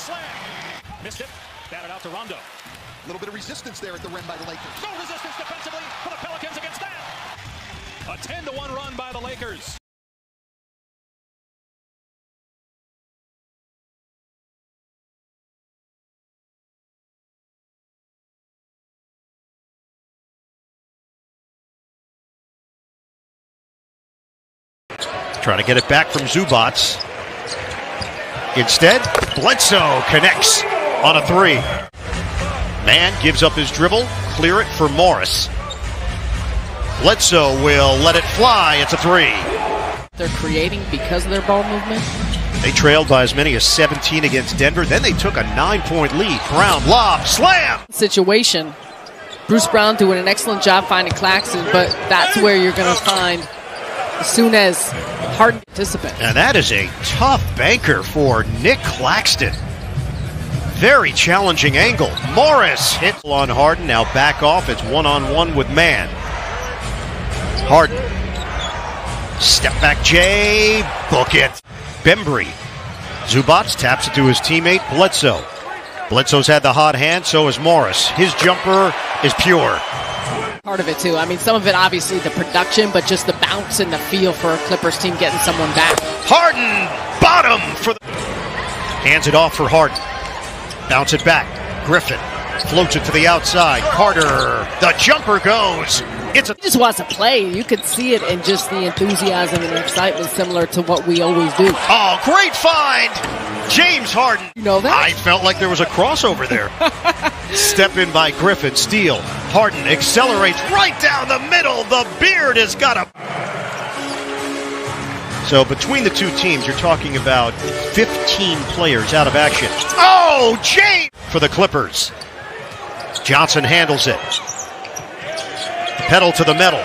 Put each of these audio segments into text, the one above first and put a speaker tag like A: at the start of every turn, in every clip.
A: slam. Missed it. Batted out to Rondo.
B: A little bit of resistance there at the rim by the Lakers.
A: No resistance defensively for the Pelicans against that. A 10-1 run by the Lakers.
C: Trying to get it back from Zubac. Instead, Bledsoe connects on a three. Man gives up his dribble, clear it for Morris. Bledsoe will let it fly. It's a three.
D: They're creating because of their ball movement.
C: They trailed by as many as 17 against Denver. Then they took a 9-point lead. Brown lob, slam!
D: Situation. Bruce Brown doing an excellent job finding Claxton, but that's where you're going to find as soon as Harden participant.
C: And that is a tough banker for Nick Claxton. Very challenging angle. Morris hit on Harden. Now back off. It's one-on-one with Man. Harden. Step back J. Book it. Bembry. Zubac taps it to his teammate Bledsoe. Bledsoe's had the hot hand, so has Morris. His jumper is pure.
D: Part of it too. I mean, some of it obviously the production, but just the bounce and the feel for a Clippers team getting someone back.
C: Harden, bottom for the... Hands it off for Harden. Bounce it back. Griffin floats it to the outside. Carter, the jumper goes. It's a...
D: He just wants to play. You could see it in just the enthusiasm and excitement similar to what we always do.
C: Oh, great find! James Harden.
D: You know that?
C: I felt like there was a crossover there. Step in by Griffin, steal. Harden accelerates right down the middle. The beard has got a... So between the two teams, you're talking about 15 players out of action. Oh, James! For the Clippers. Johnson handles it. Pedal to the metal.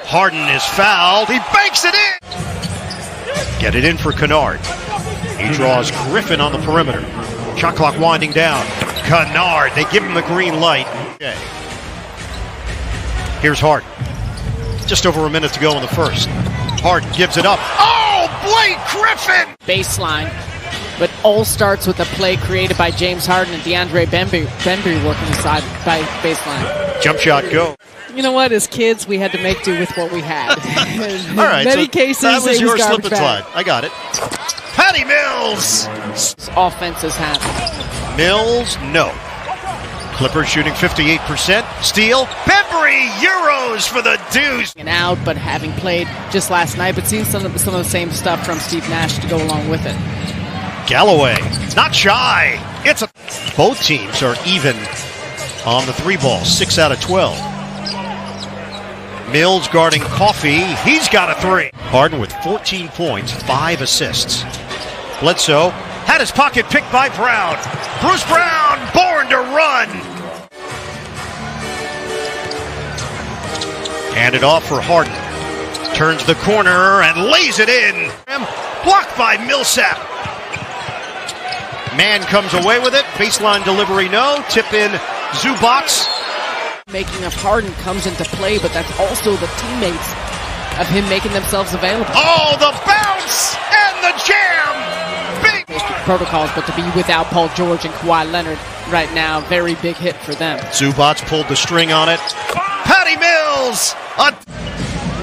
C: Harden is fouled. He banks it in. Get it in for Kennard. He draws Griffin on the perimeter. Shot clock winding down. Kennard, they give him the green light. Okay. Here's Harden. Just over a minute to go in the first. Harden gives it up. Oh, Blake Griffin!
D: Baseline. But all starts with a play created by James Harden and DeAndre Bembry working inside by baseline.
C: Jump shot go.
D: You know what? As kids, we had to make do with what we had.
C: All right,
D: many
C: so
D: cases,
C: that was your slip and
D: bag.
C: slide. I got it. Patty Mills!
D: Offense has happened.
C: Mills, no. Clippers shooting 58%. Steal. Bembry, Euros for the deuce.
D: And out, but having played just last night, but seeing some of the same stuff from Steve Nash to go along with it.
C: Galloway, not shy. It's a... Both teams are even on the three ball, 6 out of 12. Mills guarding Coffey. He's got a three. Harden with 14 points, 5 assists. Bledsoe had his pocket picked by Brown. Bruce Brown, born to run. Handed off for Harden. Turns the corner and lays it in. Blocked by Millsap. Man comes away with it. Baseline delivery, no. Tip in Zubac.
D: Making of Harden comes into play, but that's also the teammates of him making themselves available.
C: Oh, the bounce and the jam! Big
D: protocols, but to be without Paul George and Kawhi Leonard right now, very big hit for them.
C: Zubac pulled the string on it. Patty Mills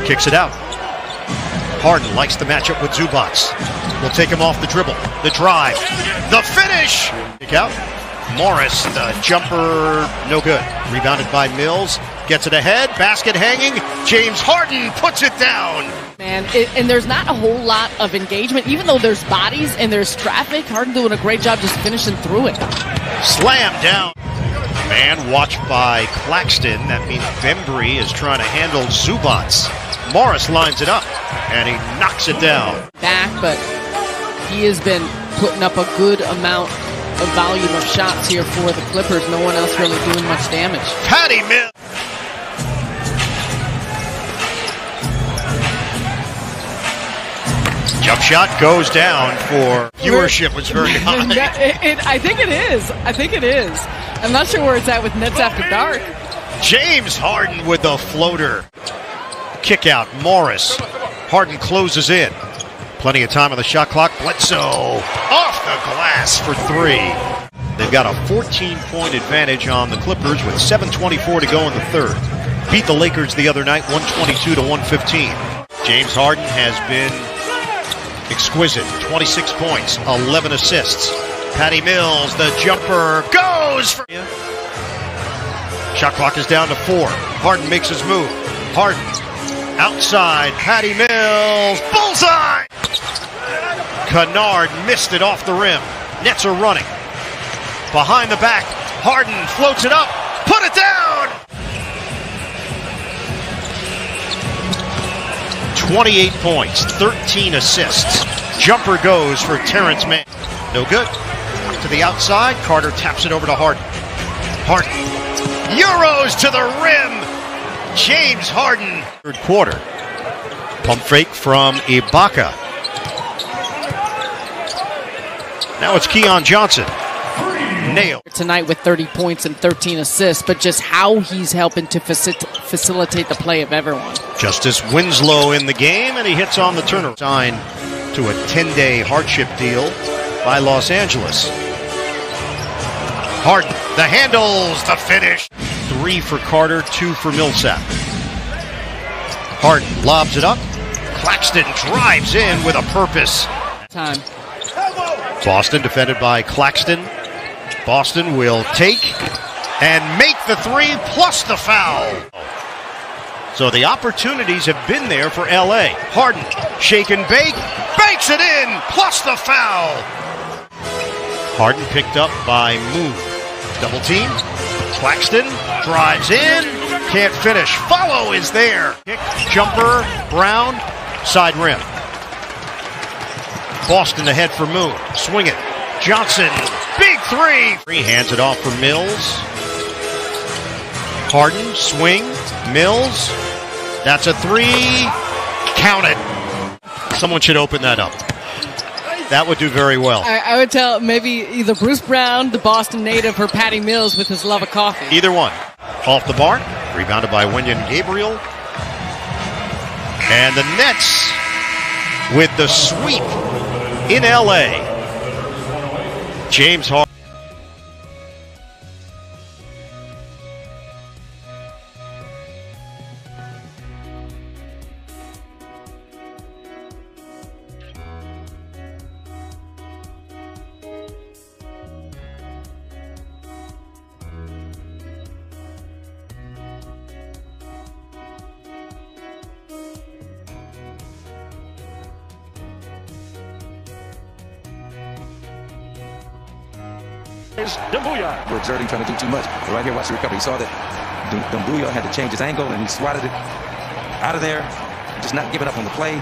C: kicks it out. Harden likes the matchup with Zubac. Will take him off the dribble. The drive. The finish! Kick out. Morris, the jumper, no good. Rebounded by Mills. Gets it ahead. Basket hanging. James Harden puts it down.
D: Man, and there's not a whole lot of engagement. Even though there's bodies and there's traffic, Harden doing a great job just finishing through it.
C: Slam down. Man watched by Claxton. That means Bembry is trying to handle Zubac. Morris lines it up, and he knocks it down.
D: Back, but he has been putting up a good amount of volume of shots here for the Clippers. No one else really doing much damage.
C: Patty Mills. Jump shot goes down for viewership was very high.
D: I think it is. I think it is. I'm not sure where it's at with Nets After Dark.
C: James Harden with the floater. Kick out. Morris. Harden closes in. Plenty of time on the shot clock. Bledsoe off the glass for three. They've got a 14-point advantage on the Clippers with 7:24 to go in the third. Beat the Lakers the other night, 122 to 115. James Harden has been exquisite. 26 points, 11 assists. Patty Mills, the jumper, goes for... Shot clock is down to 4. Harden makes his move. Harden, outside, Patty Mills, bullseye! Kennard missed it off the rim. Nets are running. Behind the back, Harden floats it up, put it down! 28 points, 13 assists. Jumper goes for Terrence Mann. No good. To the outside, Carter taps it over to Harden. Harden, Euros to the rim! James Harden. Third quarter. Pump fake from Ibaka. Now it's Keon Johnson. Nailed.
D: Tonight with 30 points and 13 assists, but just how he's helping to facilitate the play of everyone.
C: Justice Winslow in the game, and he hits on the turnover. Signed to a 10-day hardship deal by Los Angeles. Harden, the handles, the finish. 3 for Carter, 2 for Millsap. Harden lobs it up. Claxton drives in with a purpose.
D: Time.
C: Boston defended by Claxton. Boston will take and make the 3 plus the foul. So the opportunities have been there for LA. Harden, shake and bake, bakes it in, plus the foul. Harden picked up by Moon. Double team. Claxton drives in, can't finish. Follow is there. Kick, jumper, Brown, side rim. Boston ahead for Moon. Swing it. Johnson, big 3. He hands it off for Mills. Harden, swing, Mills. That's a 3. Count it. Someone should open that up. That would do very well.
D: I would tell maybe either Bruce Brown, the Boston native, or Patty Mills with his love of coffee.
C: Either one. Off the bar. Rebounded by Wenyen Gabriel. And the Nets with the sweep in LA. James Harden.
E: For exerting, trying to do too much. But right here, watch the recovery. He saw that Dumbuya had to change his angle, and he swatted it out of there. Just not giving up on the play.